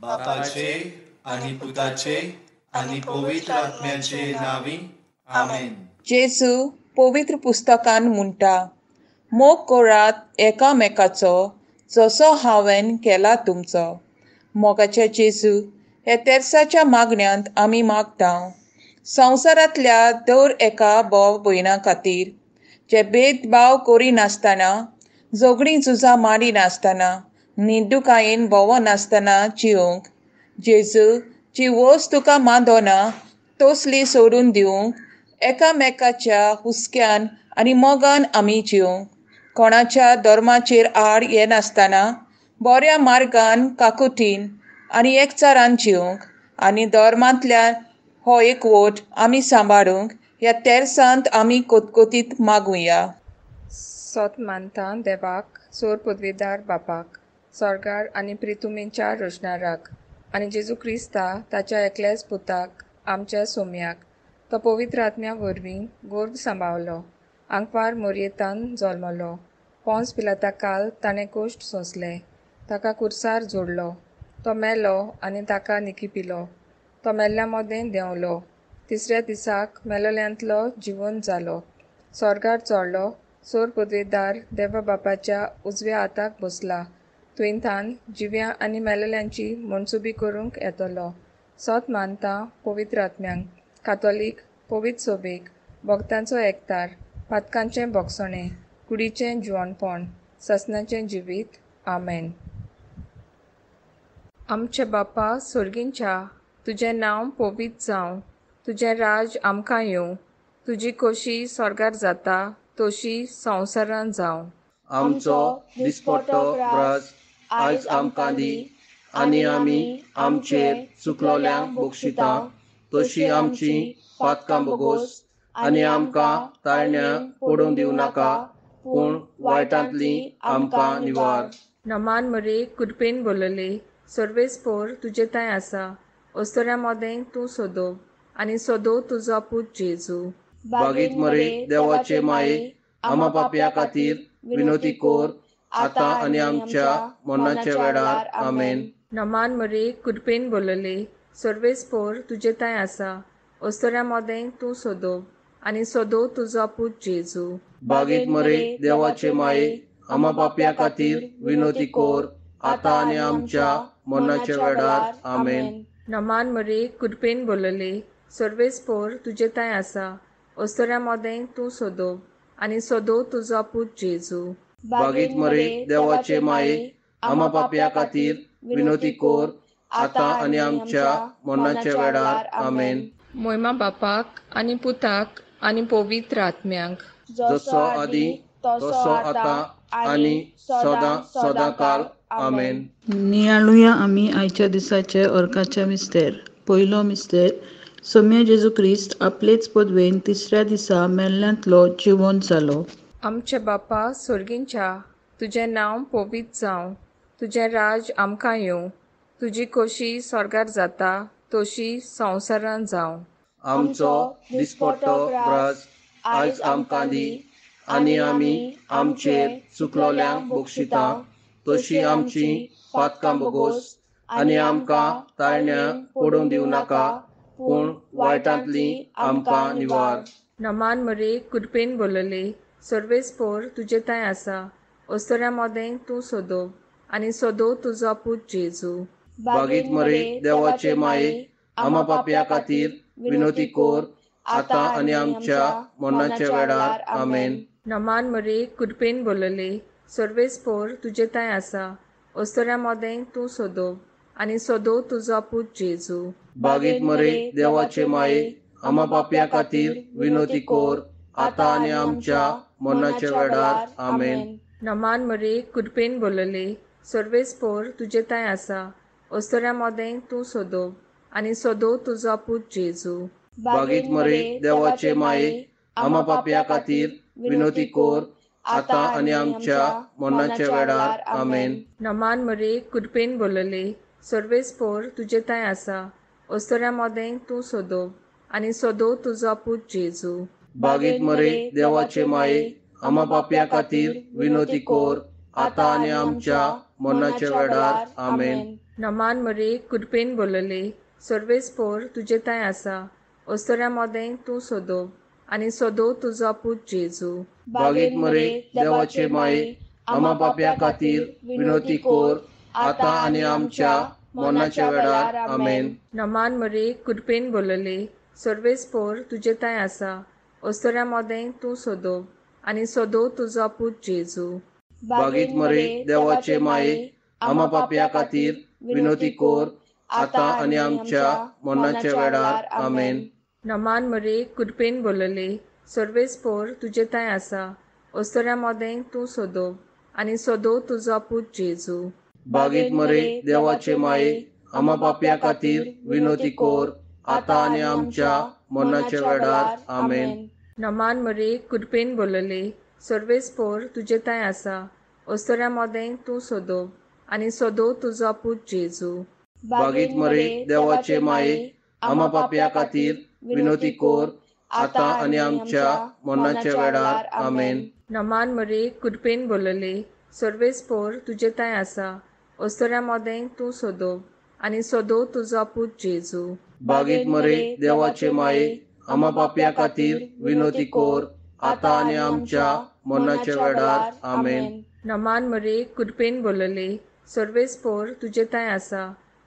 बापाचे आणि पुताचे आणि पवित्र आत्म्याचे नावी आमेन. जेजू पवित्र पुस्तकान म्हणटा, मोग करात एकामेकाचो जसो हांवें केला तुमचो. मोगाचे जेजू, हे तेर्साच्या मागण्यांत आमी मागता संवसारांतल्या दर एका भाव भयणां खातीर जे भेदभाव करिनासतना, झगडीं झुजां मारिनासतना, निवडणुकायेन भोंवनासतना जिवंक. जेजू, जी वस्त तुका मांदना तसली सोडून दिवंक एकामेकाच्या हुस्क्यान आनी मोगान आमी जिवंक. कोणाच्या धर्माचेर आड येनासतना बऱ्या मार्गान काकुटीन आनी एकचारान जिवंक. आनी धर्मांतल्यान हो एकवट आमी सांबाळूंक ह्या तेर्सांत आमी कोतकोतीत मागुया. सोत मानता देवाक, सोर पदवीदार बापाक, स्वर्गार आनी प्रितुमेच्या रोशनाराक, आनी जेजू क्रिस्ता ताच्या एकल्याच पुताक आमच्या सोम्याक, तो पवित्र आत्म्या वरवीं गर्भ सांबाळलो, आंकवार मोरयेतान जल्मलो, पोंस पिलाता काल ताणें कोश्ट सोंसले, ताका कुर्सार जोडलो, तो मेलो आनी ताका निखिपिलो, तो मेल्ल्या मोदें देंवलो, तिसऱ्या दिसाक मेलोल्यांतलो जिवंत जालो, स्वर्गार चडलो, सोर पदवीदार देवा बापाच्या उजव्या हाताक बसला, तुयेंतान जिव्या आनी मेलोल्यांची मनसुबी करूंक येतलो. सोत मानता पवित्र आत्म्यांक, कातोलीक, पवित्र सोबेक, भक्तांचो एकतार, पातकांचें भोगसणें, कुडीचें जिवणपण, ससनाचें जिवीत. आमेन. आमचे बापा सर्गींच्या, तुजें नांव पवित्र जावं, तुजें राज आमकां येवं, तुजी खोशी स्वर्गार जाता तशी संवसारांत जावं. आमचो दिसपट्टो राज आयज आमकां दी, आनी आमी आमचेर चुकलोल्यांक बक्षिता तशी आमची पातकां बगोस, आनी आमकां ताळण्यां पडूंक दिवं नाका, पूण वायटांतली आमकां निवार. नमान मरे कुडपेन बोलले, सर्वेस्पोर तुजे ताय आसा, अस्तोऱ्या मोदें तूं सोदोव, आनी सोदोव तुजो पूत जेजू. बागीत मरे देवाचे माये, आमा पापयां खातीर विनोती कोर, आतां आनी आमच्या मरणाच्या वेळार. आमेन. नमान मरे कुडपेन बोलले, सर्वेस्पोर तुजे ताय आसा, अस्तोऱ्या मोदें तूं सोदोव, आनी सोदोव तुजो पूत जेजू. बागीत मरे देवाचे माये, आमा पापयां खातीर विनोती कोर, आतां आनी आमच्या मरणाच्या वेळार. आमेन. नमान मरे कुडपेन बोलले, सर्वेस्पोर तुजे ताय आसा, अस्तोऱ्या मोदें तूं सोदोव, आनी सोदोव तुजो पूत जेजू. बागीत मरे देवाचे माये, आमा पापयां खातीर विनोती कोर, आतां आनी आमच्या मरणाच्या वेळार. आमेन. मोयमा बापाक आनी पुताक आनी पवित्र आत्म्यांक, जसो आदी तसो आतां आनी सदां सदां काल. आमेन. नियाळुया आमी आयच्या दिसाचे अर्काचे मिस्तेर. पयलो मिस्तेर, सोम्या जेजू क्रिस्त आपलेच पदवेन तिसऱ्या दिसा मेल्ल्यांतलो जिवंत जालो. आमचे बापा सर्गींच्या, तुजें नांव पवित्र जावं, तुजें राज आमकां येवं, तुजी खोशी स्वर्गार जाता तशी संवसारांत जावं. आमचो दिसपट्टो राज आयज आमकां दी, आनी आमी आमचेर चुकलोल्यांक बक्षिता तशी आमची पातकां बगोस, आनी आमकां ताळण्यां पडूंक दिवं नाका, पूण वायटांतली आमकां निवार. नमान मरे कुडपेन बोलले, सर्वेस्पोर तुजे ताय आसा, अस्तोऱ्या मोदें तूं सोदोव, आनी सोदोव तुजो पूत जेजू. बागीत मरे देवाचे माये, आमा पापयां खातीर विनोती कोर, आतां आनी आमच्या मरणाच्या वेळार. आमेन. नमान मरे कुडपेन बोलले, सर्वेस्पोर तुजे ताय आसा, अस्तोऱ्या मोदें तूं सोदोव, आनी सोदोव तुजो पूत जेजू. बागीत मरे देवाचे माये, आमा पापयां खातीर विनोती कोर, आतां आनी आमच्या मरणाच्या वेळार. आमेन. नमान मरे कुडपेन बोलले, सर्वेस्पोर तुजे ताय आसा, अस्तोऱ्या मोदें तूं सोदोव, आनी सोदोव तुजो पूत जेजू. बागीत मरे देवाचे माये, आमा पापयां खातीर विनोती कोर, आतां आनी आमच्या मरणाच्या वेळार. आमेन. नमान मरे कुडपेन बोलले, सर्वेस्पोर तुजे ताय आसा, अस्तोऱ्या मोदें तूं सोदोव, आनी सोदोव तुजो पूत जेजू. बागीत मरे देवाचे माये, आमा पापयां खातीर विनोती कोर, आतां आनी आमच्या मरणाच्या वेळार. आमेन. नमान मरे कुडपेन बोलले सर्वेस्पोर तुजे ताय आसा ओस्तोऱ्या मोदें तूं सोदोव आनी सोदोव तुजो पूत जेजू बागेत मरे देवाचे माये आम्हा पाप्या खातीर विनोती कोर आता आणि आमच्या मरणाच्या वेळार आमेन. नमान मरे कुडपेन बोलले सर्वेस्पोर तुजे ताय आसा ओस्तोऱ्या मोदें तूं सोदोव आनी सोदोव तुजो पूत जेजू बागेत मरे देवाचे माये आम्हा पाप्या खातीर विनोती कोर आता आणि आमच्या मरणाच्या वेळार आमेन. नमान मरे कुडपेन बोलले सर्वेस्पोर तुजे ताय आसा ओस्तोऱ्या मोदें तूं सोदोव आनी सोदोव तुजो पूत जेजू बागेत मरे देवाचे माये आम्हा पाप्या खातीर विनोती कोर आता आणि आमच्या मरणाच्या वेळार आमेन. नमान मरे कुडपेन बोलले सर्वेस्पोर तुजे ताय आसा ओस्तोऱ्या मोदें तूं सोदोव आनी सोदोव तुजो पूत जेजू बागेत मरे देवाचे माये आम्हा पाप्या खातीर विनोती कोर आता आणि आमच्या मरणाच्या वेळार आमेन. नमान मरे कुडपेन बोलले सर्वेस्पोर तुजे ताय आसा ओस्तोऱ्या मोदें तूं सोदोव आनी सोदोव तुजो पूत जेजू बागेत मरे देवाचे माये आम्हा पाप्या खातीर विनोती कोर आता आणि आमच्या मरणाच्या वेळार आमेन. नमान मरे कुडपेन बोलले सर्वेस्पोर तुजे ताय आसा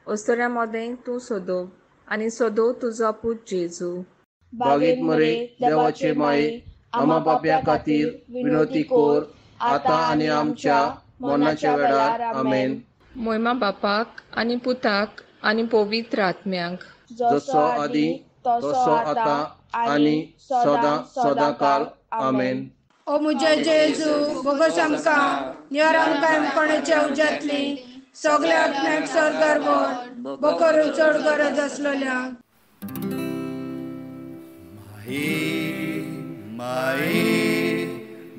ओस्तोऱ्या मोदें तूं सोदोव आनी सोदोव तुजो पूत जेजू बागेत मरे देवाचे माये आम्हा पाप्या खातीर विनोती कोर आता आणि आमच्या मरणाच्या वेळार आमेन. मोहिमा बापाक आनी पुताक आनी पवित्र आत्म्यांक जसो आदी तसो आता आणि सदां काल आमेन. ओ मुझे जेजू बोगस आमकां नियर आमकां कोणाच्या उज्यांतली सगळ्या आत्म्याक सरकार बोर बकर चड गरज आसलेल्या माये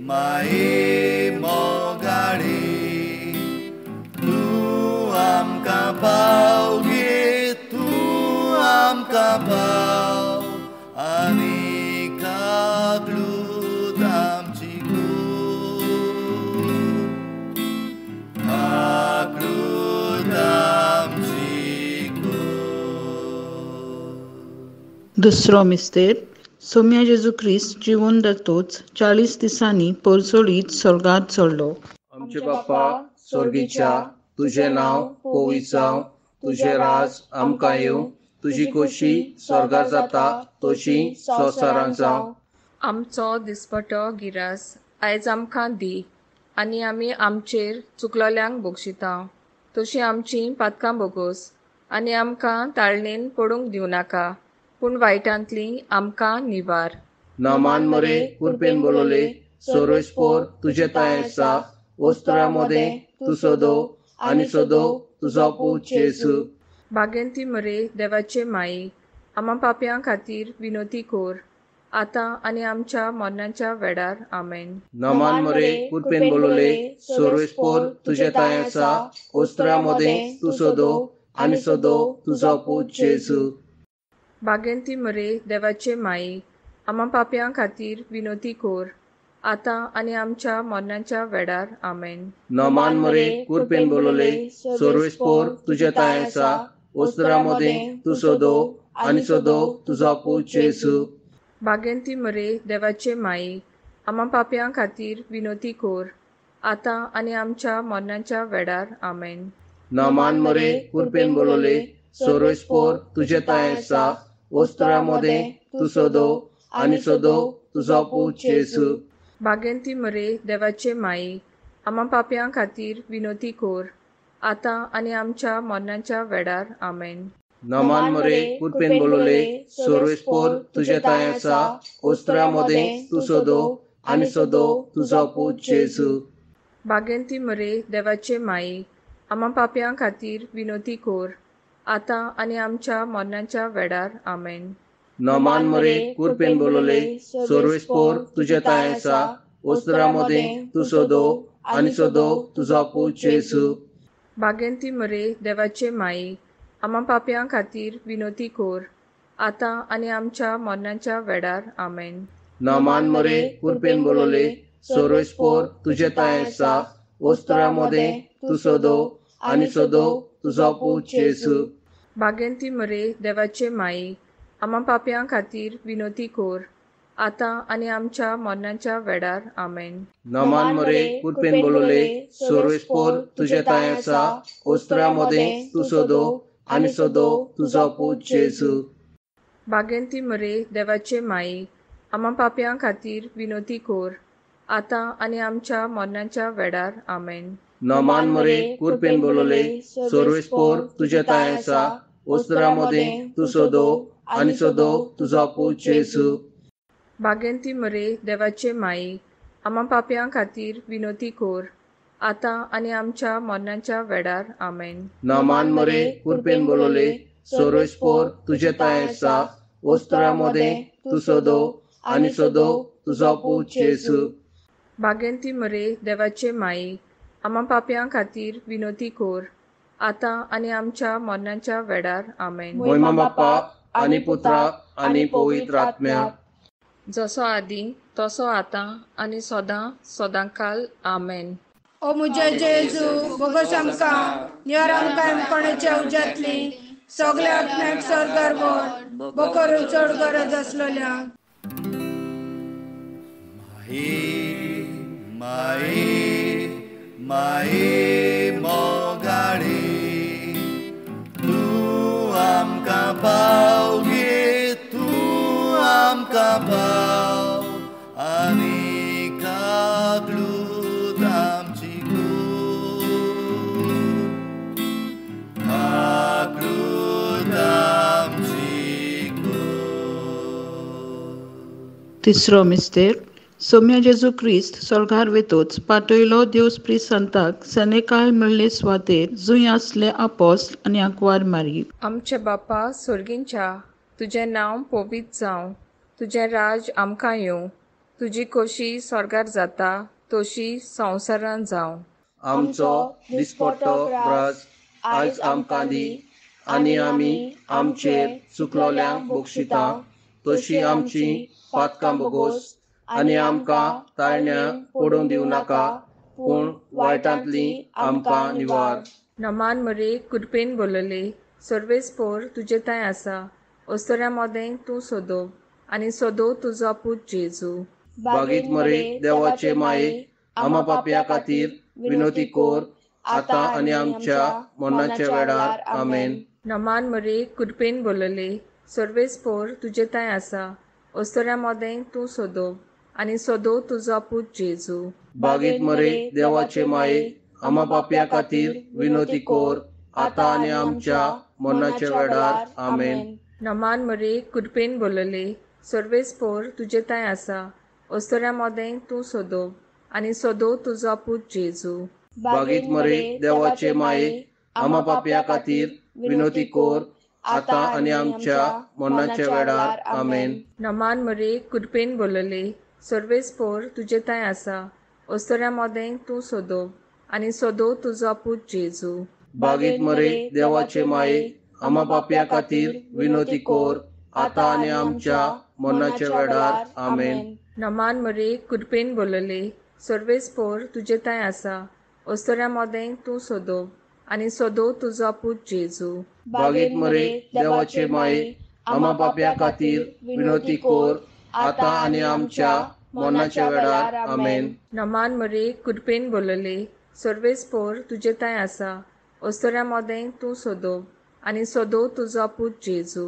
माये मोगाडे तूं आमकां पाव गे तूं आमकां पाव आनी कागलूत आमची कागलूत आमची दुसरो मिस्तेर सोम्या जेजू क्रिस्त जिवून जातूच 40 दिसांनी परसोळीत स्वर्गांत चडलो. आमचे बाप्पा स्वर्गीच्या तुझे नांव पवित्र जावं, तुझे राज आमकां येवं, तुजी खोशी स्वर्गार जाता तशी संवसारांत जावं. आमचो दिसपटो गिरास आयज आमकां दी आनी आमी आमचेर चुकलोल्यांक बक्षिता तशी आमची पातकां बोगोस आनी आमकां ताळणेन पडूंक दिवं नाका पूण वायटांतली आमकां निवार. नामान मरे कुरपेन बोलोले सर्वेस्पोर तुझे ताय आसा ओस्तरा मोदें तूं सोदोव आनी सोदोव तुजो पूत जेजू. बागेंती मरे देवाचे माई आम्हा पाप्यां खातीर विनोती कोर आतां आनी आमच्या मरणाच्या वेळार आमेन. नामान मरे कुरपेन बोलोले सर्वेस्पोर तुझे ताय आसा ओस्तरा मोदें तूं सोदोव आनी सोदोव तुजो पूत जेजू. बागेंती मरे देवाचे माई आम्हा पाप्यां खातीर विनोती कोर आतां आनी आमच्या मरणाच्या वेळार आमेन. नामान मरे कुरपेन बोलोले सर्वेस्पोर तुझे ताय आसा ओस्तरा मोदें तूं सोदोव आनी सोदोव तुजो पूत जेजू. बागेंती मरे देवाचे माई आम्हा पाप्यां खातीर विनोती कोर आतां आनी आमच्या मरणाच्या वेळार आमेन. नामान मरे कुरपेन बोलोले सर्वेस्पोर तुझे ताय आसा ओस्तरा मोदें तूं सोदोव आनी सोदोव तुजो पूत जेजू. बागेंती मरे देवाचे माई आम्हा पाप्यां खातीर विनोती कोर आतां आनी आमच्या मरणाच्या वेळार आमेन. नामान मरे कुरपेन बोलोले सर्वेस्पोर तुझे ताय आसा ओस्तरा मोदें तूं सोदोव आनी सोदोव तुजो पूत जेजू. बागेंती मरे देवाचे माई आम्हा पाप्यां खातीर विनोती कोर आतां आनी आमच्या मरणाच्या वेळार आमेन. नामान मरे कुरपेन बोलोले सर्वेस्पोर तुझे ताय आसा ओस्तरा मोदें तूं सोदोव आनी सोदोव तुजो पूत जेजू. बागेंती मरे देवाचे माई आम्हा पाप्यां खातीर विनोती कोर आतां आनी आमच्या मरणाच्या वेळार आमेन. नामान मरे कुरपेन बोलोले सर्वेस्पोर तुझे ताय आसा ओस्तरा मोदें तूं सोदोव आनी सोदोव तुजो पूत जेजू. भागेंती मरे देवाचे माई, आम्हा पाप्यां खातीर विनोती कोर, आतां आनी आमच्या मरणाच्या वेळार आमेन. नमान मरे कुरपेन बोलोले सर्वेस्पोर तुझे ताय आसा, ओस्त्रा मदें तू सोदो आनी सोदो तुजो पूत जेजू. भागेंती मरे देवाचे माई, आम्हा पाप्यां खातीर विनोती कोर, आतां आनी आमच्या मरणाच्या वेळार आमेन. नमान मरे कुरपेन बोलोले सर्वेस्पोर तुझे ताय आसा, ओस्त्रा मदें तू सोदो आनी सोदो तुजो पूत जेजू. भागेंती मरे देवाचे माई, आम्हा पाप्यां खातीर विनोती कोर, आतां आनी आमच्या मरणाच्या वेळार आमेन. नमान मरे कुरपेन बोलोले सर्वेस्पोर तुझे ताय आसा, ओस्त्रा मदें तू सोदो आनी सोदो तुजो पूत जेजू. भागेंती मरे देवाचे माई, आम्हा पाप्यां खातीर विनोती कोर, आतां आनी आमच्या मरणाच्या वेळार आमेन. महिमा बाप्पा आनी पुत्रा आनी पवित्र आत्म्या, जसो आदी तसो आतां आनी सदां सदांकाल आमेन. ओ मुजे जेजू बोगोस आमकां निवार आमकां कोणाच्या उज्यांतली सगल्या आत्म्याक स्वर्गार व्हर, बकरू चड गरज आसलेल्यांक. माई माई मोगाडी, तूं आमकां पाव गे, तूं आमकां पाव, आनी कागलूत आमची कूड, कागलूत आमची कूड. तिसरो मिस्तेर. सौम्य जेजू क्रिस्त स्वर्गार वेतोच पाटयलो देव स्प्री सांताक सनेकाळ मेळ्ळे सुवातेर जूंय आसले आपोस्त आनी आंकवार मारी. आमचे बापा सुर्गींच्या, तुजें नांव पवित्र जावं, तुजें राज आमकां येवं, तुजी खोशी स्वर्गार जाता तशी संवसारांत जावं. आमचो दिसपट्टो राज आयज आमकां दी, आनी आमी आमचेर चुकलोल्यांक बक्षिता तशी आमची पातकां बोगोस, आनी आमकां ताळण्या पडूंक दिवं नाका, पूण वायटांतली आमकां निवार. नमान मरे कुरपेन बोलले सर्वेस्पोर तुजे ताय आसा, ओस्तोऱ्या मदें तूं सोदो आनी सोदो तुजो पूत जेजू. भागीत मरे देवाचे माये, आम्हा पाप्यां खातीर विनोती कोर, आतां आनी आमच्या मरणाच्या वेळार आमेन. नमान मरे कुरपेन बोलले सर्वेस्पोर तुजे ताय आसा, ओस्तोऱ्या मदें तूं सोदो आनी सोदो तुजो पूत जेजू. भागीत मरे देवाचे माये, आम्हा पाप्यां खातीर विनोती कोर, आतां आनी आमच्या मरणाच्या वेळार आमेन. नमान मरे कुरपेन बोलले सर्वेस्पोर तुजे ताय आसा, ओस्तोऱ्या मदें तूं सोदो आनी सोदो तुजो पूत जेजू. भागीत मरे देवाचे माये, आम्हा पाप्यां खातीर विनोती कोर, आतां आनी आमच्या मरणाच्या वेळार आमेन. नमान मरे कुरपेन बोलले सर्वेस्पोर तुजे ताय आसा, ओस्तोऱ्या मदें तूं सोदो आनी सोदो तुजो पूत जेजू. भागीत मरे देवाचे माये, आम्हा पाप्यां खातीर विनोती कोर, आतां आनी आमच्या मरणाच्या वेळार आमेन. नमान मरे कुरपेन बोलले सर्वेस्पोर तुजे ताय आसा, ओस्तोऱ्या मदें तूं सोदो आनी सोदो तुजो पूत जेजू. भागीत मरे देवाचे माये, आम्हा पाप्यां खातीर विनोती कोर, आतां आनी आमच्या मरणाच्या वेळार आमेन. नमान मरे कुरपेन बोलले सर्वेस्पोर तुजे ताय आसा, ओस्तोऱ्या मदें तूं सोदो आनी सोदो तुजो पूत जेजू.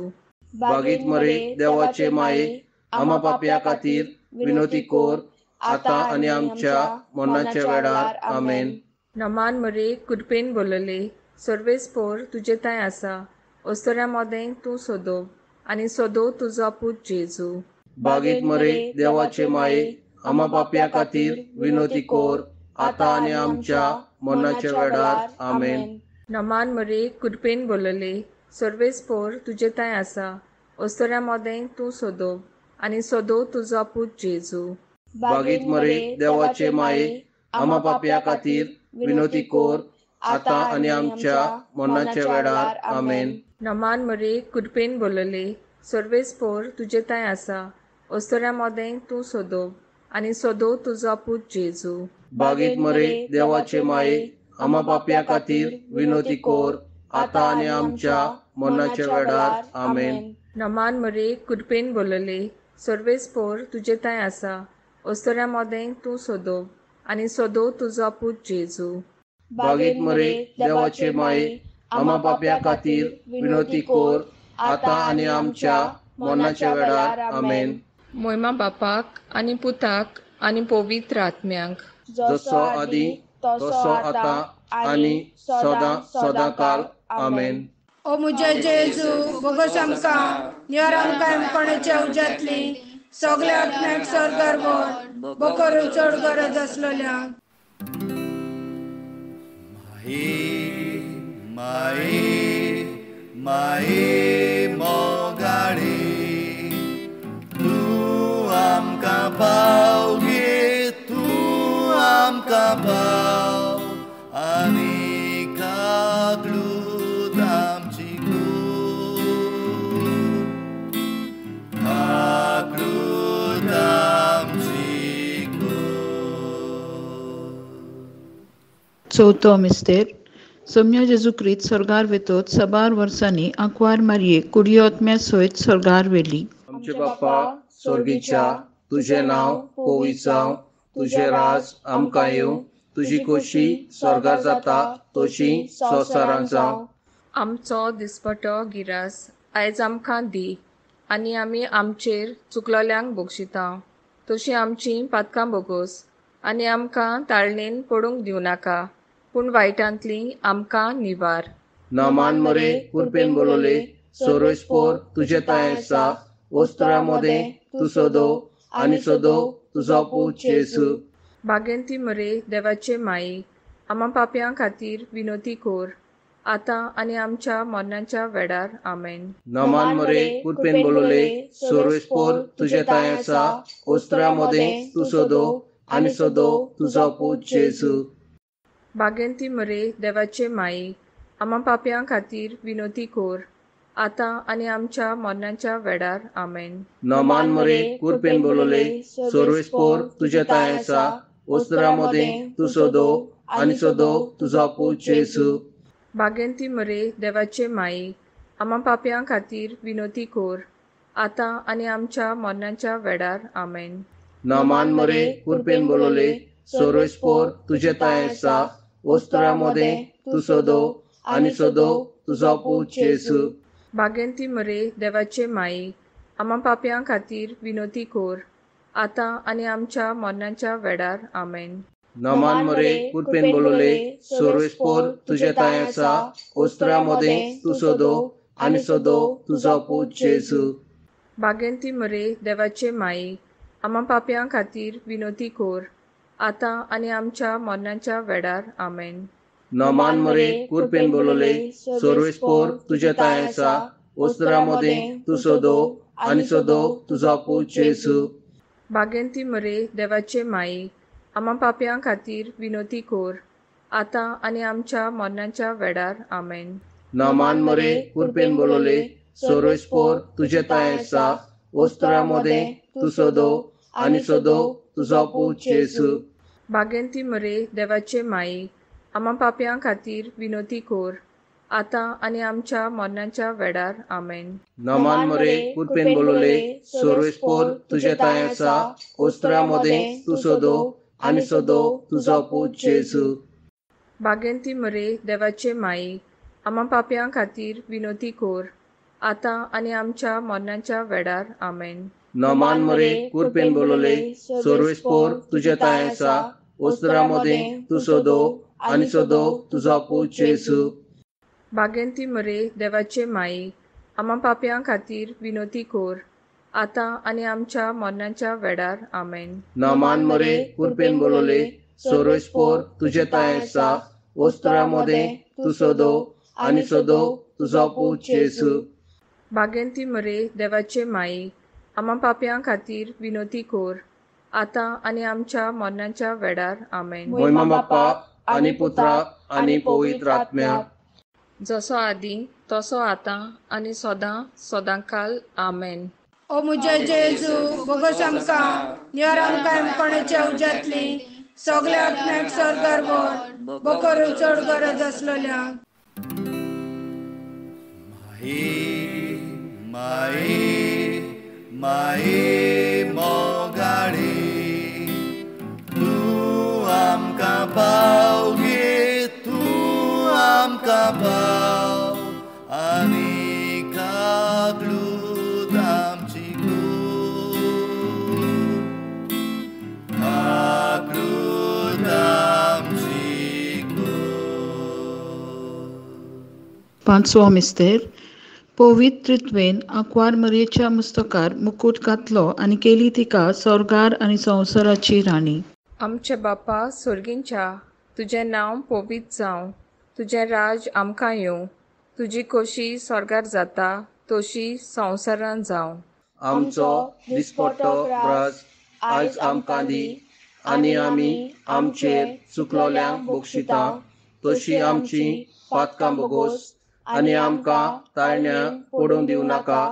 भागीत मरे देवाचे माये, आम्हा पाप्यां खातीर विनोती कोर, आतां आनी आमच्या मरणाच्या वेळार आमेन. नमान मरे कुरपेन बोलले सर्वेस्पोर तुजे ताय आसा, ओस्तोऱ्या मदें तूं सोदो आनी सोदो तुजो पूत जेजू. भागीत मरे देवाचे माये, आम्हा पाप्यां खातीर विनोती कोर, आतां आनी आमच्या मरणाच्या वेळार आमेन. नमान मरे कुरपेन बोलले सर्वेस्पोर तुजे ताय आसा, ओस्तोऱ्या मदें तूं सोदो आनी सोदो तुजो पूत जेजू. भागीत मरे देवाचे माये, आम्हा पाप्यां खातीर विनोती कोर, आतां आनी आमच्या मरणाच्या वेळार आमेन. नमान मरे कुरपेन बोलले सर्वेस्पोर तुजे ताय आसा, ओस्तोऱ्या मदें तूं सोदो आनी सोदो तुजो पूत जेजू. भागीत मरे देवाचे माये, आम्हा पाप्यां खातीर विनोती कोर, आता आनी आमच्या मरणाच्या वेळार आमेन. नमान मरे कृपेन बोलले, सर्वेस्पोर तुजे ताय आसा. ओस्तऱ्या मोदें तूं सोदो आनी सोदो तुजो पूत जेजू. बागेत मरे देवाचे माये, आम्हा पाप्यां खातीर विनोती कोर, आता आनी आमच्या मरणाच्या वेळार आमेन. मोयमा बापाक आनी पुताक आनी पवित्र आत्म्यांक, जसो आदी तसो आता आनी सदां काल आमेन. ओ मुजे जेजू बोगोस आमकां निवारांकाय कोणाचे उज्यांतली सगल्या आत्म्याक स्वर्गार व्हर, बकरू चड गरज आसलेल्यांक. माये मोगाडे तूं आमकां पाव गे, तूं आमकां पाव आनी कागलूत आमची कागलूत आमची चवथो मिस्तेर. सोम्य जेजू क्रिस्त स्वर्गार वेतोच 6 वर्सांनी आंकवार मारये कुडियोत्म्या सयत स्वर्गार वेली. आमचे बाप्पा स्वर्गीच्या, तुझे नाव पवित्र जावं, तुझे राज आमकां येवं, तुजी खोशी स्वर्गार जाता तशी संवसारांत जावं. आमचो दिसपटो गिरास आयज आमकां दी, आनी आमी आमचेर चुकलोल्यांक बक्षिता तशी आमची पातकां बोगोस, आनी आमकां ताळणेन पडूंक दिवं नाका, पूण वायटांतली आमकां निवार. नामान मरे कुरपेन बोलले, सर्वेस्पोर तुजे ताय आसा. ओस्तरा मोदें तूं सोदो आनी सोदो तुजो पूत जेजू. बागेंती मरे देवाचे माई, आम्हा पाप्यां खातीर विनोती कोर, आतां आनी आमच्या मरणाच्या वेळार आमेन. नामान मरे कुरपेन बोलले, सर्वेस्पोर तुजे ताय आसा. ओस्तरा मोदें तूं सोदो आनी सोदो तुजो पूत जेजू. बागेंती मरे देवाचे माई, आम्हा पाप्यां खातीर विनोती कोर, आतां आनी आमच्या मरणाच्या वेळार आमेन. नामान मरे कुरपेन बोलले, सर्वेस्पोर तुजे ताय आसा. ओस्तरा मोदें तूं सोदो आनी सोदो तुजो पूत जेजू. बागेंती मरे देवाचे माई, आम्हा पाप्यां खातीर विनोती कोर, आतां आनी आमच्या मरणाच्या वेळार आमेन. नामान मरे कुरपेन बोलले, सर्वेस्पोर तुजे ताय आसा. ओस्तरा मोदें तूं सोदो आनी सोदो तुजो पूत जेजू. बागेंती मरे देवाचे माई, आम्हा पाप्यां खातीर विनोती कोर, आतां आनी आमच्या मरणाच्या वेळार आमेन. नामान मरे कुरपेन बोलले, सर्वेस्पोर तुजे ताय आसा. ओस्तरा मोदें तूं सोदो आनी सोदो तुजो पूत जेजू. बागेंती मरे देवाचे माई, आम्हा पाप्यां खातीर विनोती कोर, आतां आनी आमच्या मरणाच्या वेळार आमेन. नामान मरे कुरपेन बोलले, सर्वेस्पोर तुजे ताय आसा. ओस्तरा मोदें तूं सोदो आनी सोदो तुजो पूत जेजू. बागेंती मरे देवाचे माई, आम्हा पाप्यां खातीर विनोती कोर, आतां आनी आमच्या मरणाच्या वेळार आमेन. नामान मरे कुरपेन बोलले, सर्वेस्पोर तुजे ताय आसा. ओस्तरा मोदें तूं सोदो आनी सोदो तुजो पूत जेजू. बागेंती मरे देवाचे माई, आम्हा पाप्यां खातीर विनोती कोर, आतां आनी आमच्या मरणाच्या वेळार आमेन. नामान मरे कुरपेन बोलले, सर्वेस्पोर तुजे ताय आसा. ओस्तरा मोदें तूं सोदो आनी सोदो तुजो पूत जेजू. बागेंती मरे देवाचे माई, आम्हा पाप्यां खातीर विनोती कोर, आतां आनी आमच्या मरणाच्या वेळार आमेन. नामान मरे कुरपेन बोलले, सर्वेस्पोर तुजे ताय आसा. ओस्तरा मोदें तूं सोदो आनी सोदो तुजो पूत जेजू. बागेंती मरे देवाचे माई, आम्हा पाप्यां खातीर विनोती कोर, आतां आनी आमच्या मरणाच्या वेळार आमेन. नामान मरे कुरपेन बोलले, सर्वेस्पोर तुजे ताय आसा. ओस्तरा मोदें तूं सोदो आनी सोदो तुजो पूत जेजू. बागेंती मरे देवाचे माई, आम्हा पाप्यां खातीर विनोती कोर, आतां आनी आमच्या मरणाच्या वेळार आमेन. मोयमा बाप्पा आनी पुत्रा आनी पवित्र आत्म्या, जसो आदी तसो आतां आनी सदां काल आमेन. ओ मुजे जेजू बोगोस आमकां निवारांकाय कोणाचे उज्यांतली सगल्या आत्म्याक स्वर्गार व्हर, बकरू चड गरज आसलेल्यांक. माये मोगाडे तूं आमकां पावगे तूं आमकां पाव आनी कागलूद आमची कागलूद आमची पांचवो मिस्तेर. पवित्र त्वेन आंकवार मरयेच्या मस्तकार मुकुट घातलो आनी केली तिका स्वर्गार आनी संवसाराची राणी. आमचे बापा सुर्गींच्या, तुजें नांव पवित्र जावं, तुजें राज आमकां येवं, तुजी खोशी स्वर्गार जाता तशी संवसारांत जावं. आमचो दिसपट्टो राज आयज आमकां दी आनी आमी आमचेर चुकलोल्यांक बक्षिता तशी आमची पातकां बोगोस आनी आमकां ताळण्यांक पडूंक दिवं नाका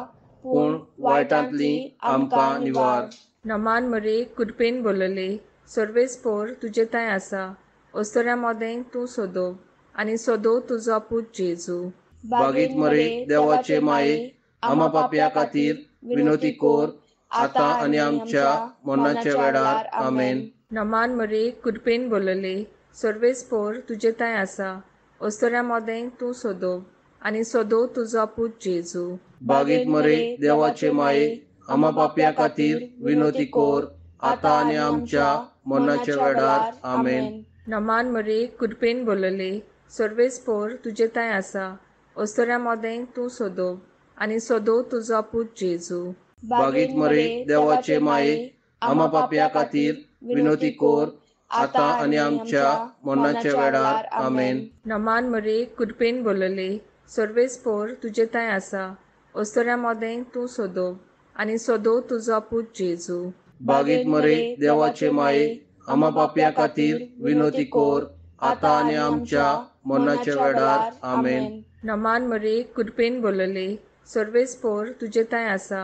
पूण वायटांतली आमकां निवार. नमान मरे कुडपेन बोलले, सर्वेस्पोर तुजे थंय आसा, ओस्तोऱ्या मोदें तूं सोदो आनी सोदो तुजो पूत जेजू. बागीत मरे देवाचे माये आमा पापया खातीर विनोती कोर आतां आनी आमच्या मरणाच्या वेळार आमेन. नमान मरे कुडपेन बोलले, सर्वेस्पोर तुजे थंय आसा, ओस्तोऱ्या मोदें तूं सोदो आनी सोदो तुजो पूत जेजू. बागीत मरे देवाचे माये आमा पापया खातीर विनोती कोर आतां आनी आमच्या मरणाच्या वेळार आमेन. नमान मरे कुडपेन बोलले, सर्वेस्पोर तुजे थंय आसा, ओस्तोऱ्या मोदें तूं सोदो आनी सोदो तुजो पूत जेजू. बागीत मरे देवाचे माये आमा पापया खातीर विनोती कोर आतां आनी आमच्या मरणाच्या वेळार आमेन. नमान मरे कुडपेन बोलले, सर्वेस्पोर तुजे थंय आसा, ओस्तोऱ्या मोदें तूं सोदो आनी सोदो तुजो पूत जेजू. बागीत मरे देवाचे माये आमा पापया खातीर विनोती कोर आतां आनी आमच्या मरणाच्या वेळार आमेन. नमान मरे कुडपेन बोलले, सर्वेस्पोर तुजे थंय आसा,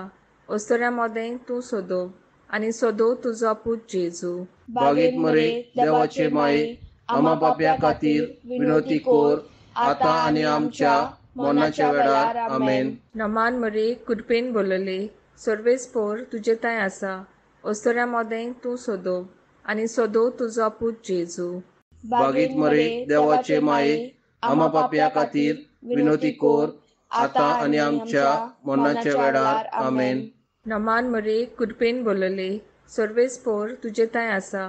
ओस्तोऱ्या मोदें तूं सोदो आनी सोदो तुजो पूत जेजू. बागीत मरे देवाचे माये आमा पापया खातीर विनोती कोर आतां आनी आमच्या मरणाच्या वेळार आमेन. नमान मरे कुडपेन बोलले, सर्वेस्पोर तुजे थंय आसा, ओस्तोऱ्या मोदें तूं सोदो आनी सोदो तुजो पूत जेजू. बागीत मरे देवाचे माये आमा पापया खातीर विनोती कोर आतां आनी आमच्या मरणाच्या वेळार आमेन. नमान मरे कुडपेन बोलले, सर्वेस्पोर तुजे थंय आसा,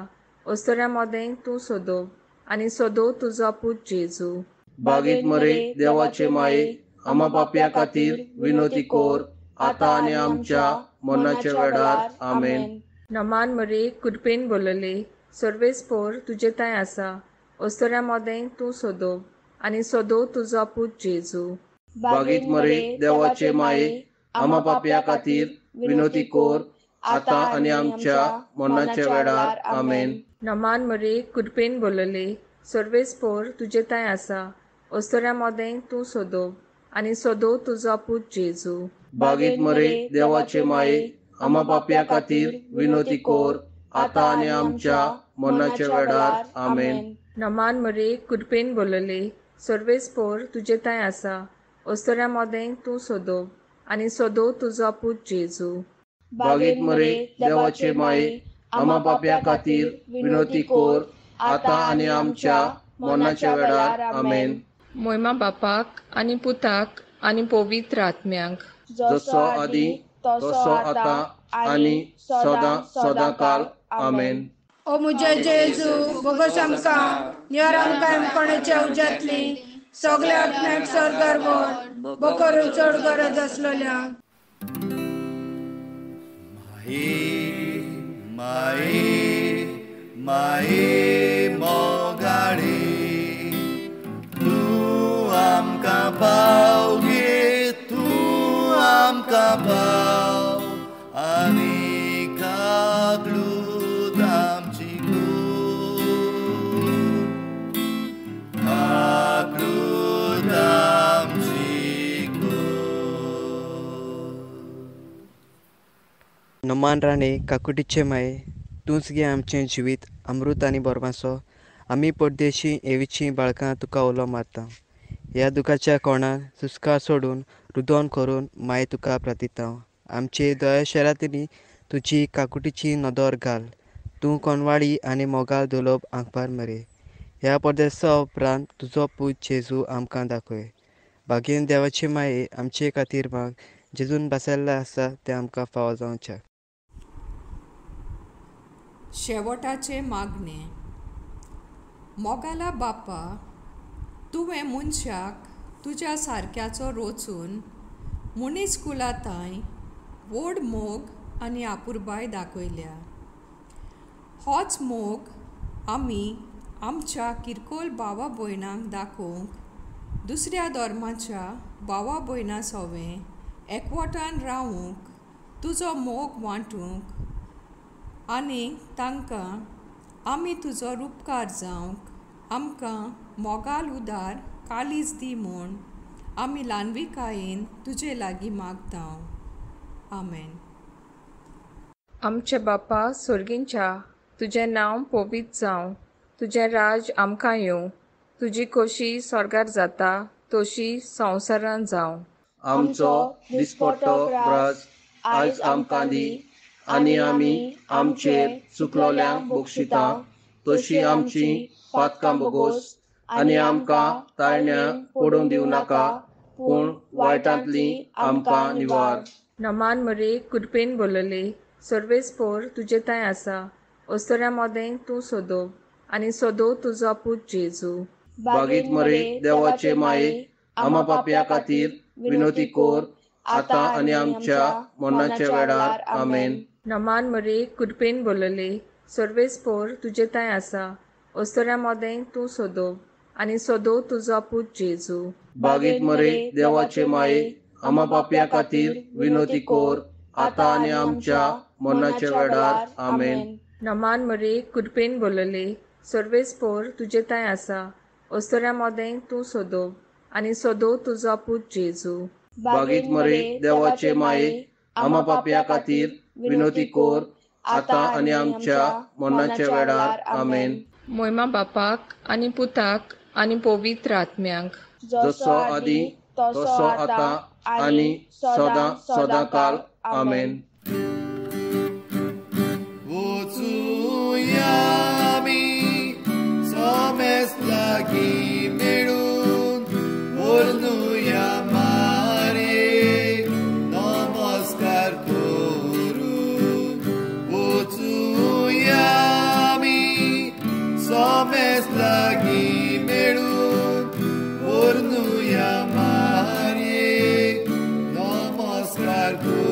ओस्तोऱ्या मोदें तूं सोदो आनी सोदो तुजो पूत जेजू. बागीत मरे देवाचे माये आमा पापया खातीर विनोती कोर आतां आनी आमच्या मरणाच्या वेळार आमेन. नमान मरे कुडपेन बोलले, सर्वेस्पोर तुजे थंय आसा, ओस्तोऱ्या मोदें तूं सोदो आनी सोदो तुजो पूत जेजू. बागीत मरे देवाचे माये आमा पापया खातीर विनोती कोर आतां आनी आमच्या मरणाच्या वेळार आमेन. नमान मरे कुडपेन बोलले, सर्वेस्पोर तुजे थंय आसा, ओस्तोऱ्या मोदें तूं सोदो आनी सोदो तुजो पूत जेजू. बागीत मरे देवाचे माये आमा पापया खातीर विनोती कोर आतां आनी आमच्या मरणाच्या वेळार आमेन. नमान मरे कुडपेन बोलले, सर्वेस्पोर तुजे थंय आसा, ओस्तोऱ्या मोदें तूं सोदो आनी सोदो तुजो पूत जेजू. बागीत मरे देवाचे माये आमा पापया खातीर विनोती कोर आतां आनी आमच्या मरणाच्या वेळार आमेन. मोयमा बापाक आनी पुताक आनी पवित्र आत्म्यांक, जसो आदी तसो आतां आनी सदां सदां काल आमेन. ओ मुजे जेजू बोगोस आमकां निवार आमकां कोणाच्या उज्यांतली सगल्या आत्म्याक स्वर्गार व्हर, बकोर चड गरज आसलेल्यांक. माये मोगाडे तूं आमकां पावगे तूं आमकां पाव आनी कागलूद आमची कागलूद आमची नमान राणे काकुटीचे माये तूंच गे आमचें जिवीत अमृत आनी बोरमासो. आमी परदेशी एवीची बाळकां तुका उलो मारता. ह्या दुखाच्या कोणान सुस्कार सोडून रुदोन करून माय तुका प्रार्थितां. आमचे दयाशरांतली तुजी काकुटीची नदर घाल. तूं कोणवाडी आनी मोगाल दोलोब आंकपार मरे. ह्या परदेसा उपरांत तुजो पूत जेजू आमकां दाखय. बागेन देवाचे माये आमचे खातीर माग. जेजून बसयल्लें आसा तें आमकां फावो जावचें. शेवटाचे मागणे. मोगाला बापा, तुवें मनशाक तुज्या सारक्याचो रोचून मनीस कुलाताय व्हड मोग आनी आपुरबाय दाखयल्या. होच मोग आमी आमच्या किरकोळ भावा भयणांक दाखोवंक, दुसऱ्या धर्माच्या भावा भयणां सोवें एकवटान रावूंक, तुजो मोग वांटूंक आनी तांकां आमी तुजो उपकार जावंक आमकां मोगाल उदार काळीज दी म्हूण आमी ल्हानविकायेन तुजे लागीं मागतांव. आमेन. आमचे बापा सुर्गींच्या, तुजें नांव पवित्र जावं. तुजें राज आमकां येवं. तुजी खोशी स्वर्गार जाता तशी संवसारांत जावं. आमचो दिसपट्टो राज आयज आमकां दी, आनी आमी आमचेर चुकलोल्यांक बक्षितां तशी आमची पातकां बोगोस, आनी आमकां ताळण्याक पडूंक दिवं नाका, पूण वायटांतली आमकां निवार. नमान मरे कुडपेन बोलले, सर्वेस्पोर तुजे ताय आसा. अस्तोऱ्या मोदें तूं सोदो, आनी सोदो तुजो पूत जेजू. बागीत मरे देवाचे माये, आमा पापयां खातीर विनोती कोर, आतां आनी आमच्या मरणाच्या वेळार. आमेन. नमान मरे कुडपेन बोलले, सर्वेस्पोर तुजे ताय आसा. अस्तोऱ्या मोदें तूं सोदो, आनी सोदो तुजो पूत जेजू. बागीत मरे देवाचे माये, आमा पापयां खातीर विनोती कोर, आतां आनी आमच्या मरणाच्या वेळार. आमेन. नमान मरे कुडपेन बोलले, सर्वेस्पोर तुजे ताय आसा. अस्तोऱ्या मोदें तूं सोदो, आनी सोदो तुजो पूत जेजू. बागीत मरे देवाचे माये, आमा पापयां खातीर विनोती कोर, आतां आनी आमच्या मरणाच्या वेळार. आमेन. मोयमा बापाक आनी पुताक आनी पवित्र आत्म्यांक, जसो आदी तसो आतां आनी सदां सदां काल. आमेन. वचूया आमी सोमेस लागीं मेळून, वर्णुया मारयेक नमस्कार करून. वचूया आमी सोमेस लागीं मेळून, वर्णुया मारयेक नमस्कार करून.